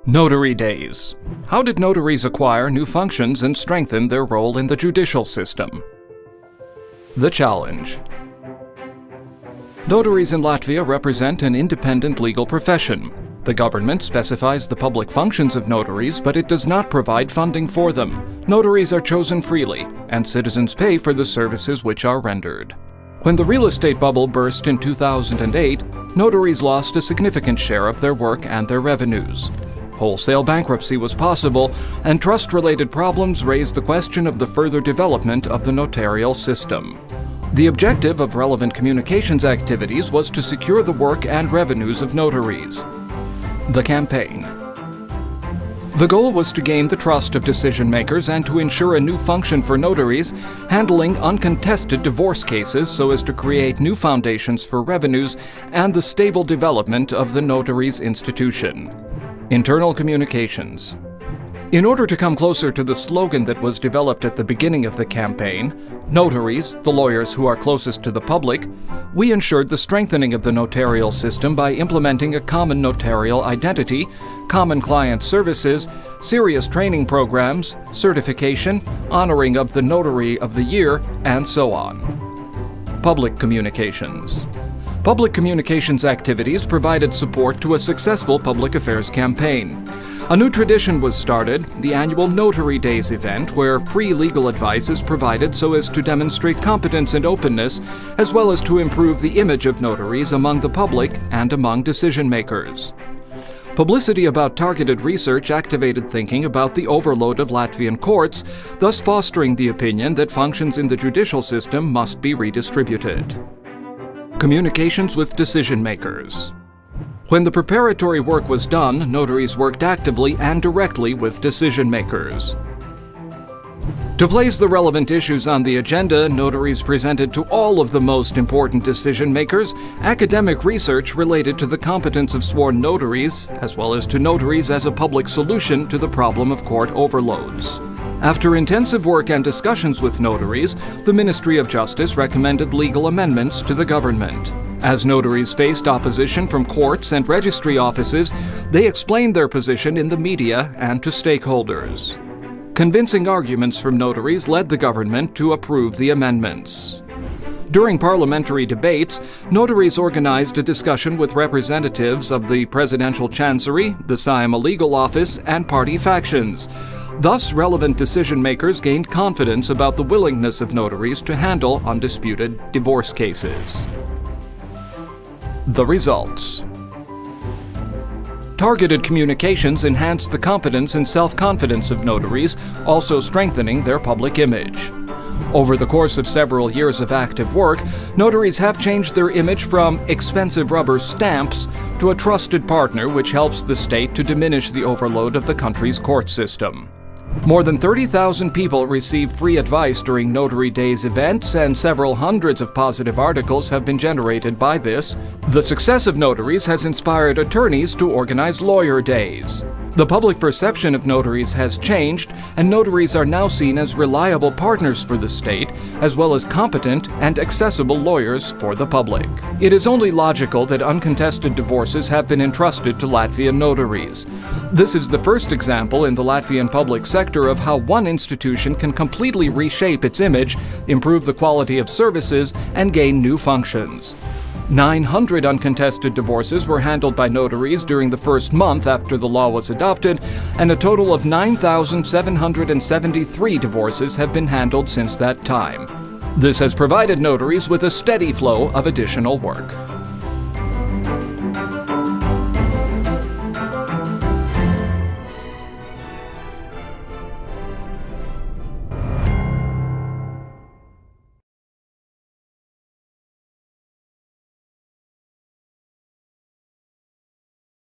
Notary days. How did notaries acquire new functions and strengthen their role in the judicial system? The challenge. Notaries in Latvia represent an independent legal profession. The government specifies the public functions of notaries, but it does not provide funding for them. Notaries are chosen freely, and citizens pay for the services which are rendered. When the real estate bubble burst in 2008, notaries lost a significant share of their work and their revenues. Wholesale bankruptcy was possible, and trust-related problems raised the question of the further development of the notarial system. The objective of relevant communications activities was to secure the work and revenues of notaries. The campaign. The goal was to gain the trust of decision-makers and to ensure a new function for notaries, handling uncontested divorce cases so as to create new foundations for revenues and the stable development of the notary's institution. Internal communications. In order to come closer to the slogan that was developed at the beginning of the campaign, notaries, the lawyers who are closest to the public, we ensured the strengthening of the notarial system by implementing a common notarial identity, common client services, serious training programs, certification, honoring of the Notary of the Year, and so on. Public communications. Public communications activities provided support to a successful public affairs campaign. A new tradition was started, the annual Notary Days event, where free legal advice is provided so as to demonstrate competence and openness, as well as to improve the image of notaries among the public and among decision-makers. Publicity about targeted research activated thinking about the overload of Latvian courts, thus fostering the opinion that functions in the judicial system must be redistributed. Communications with decision-makers. When the preparatory work was done, notaries worked actively and directly with decision-makers. To place the relevant issues on the agenda, notaries presented to all of the most important decision-makers academic research related to the competence of sworn notaries, as well as to notaries as a public solution to the problem of court overloads. After intensive work and discussions with notaries, the Ministry of Justice recommended legal amendments to the government. As notaries faced opposition from courts and registry offices, they explained their position in the media and to stakeholders. Convincing arguments from notaries led the government to approve the amendments. During parliamentary debates, notaries organized a discussion with representatives of the Presidential Chancery, the Saima Legal Office, and party factions. Thus, relevant decision-makers gained confidence about the willingness of notaries to handle undisputed divorce cases. The results. Targeted communications enhanced the competence and self-confidence of notaries, also strengthening their public image. Over the course of several years of active work, notaries have changed their image from expensive rubber stamps to a trusted partner which helps the state to diminish the overload of the country's court system. More than 30,000 people received free advice during Notary Days events, and several hundreds of positive articles have been generated by this. The success of notaries has inspired attorneys to organize lawyer days. The public perception of notaries has changed, and notaries are now seen as reliable partners for the state, as well as competent and accessible lawyers for the public. It is only logical that uncontested divorces have been entrusted to Latvian notaries. This is the first example in the Latvian public sector of how one institution can completely reshape its image, improve the quality of services, and gain new functions. 900 uncontested divorces were handled by notaries during the first month after the law was adopted, and a total of 9,773 divorces have been handled since that time. This has provided notaries with a steady flow of additional work.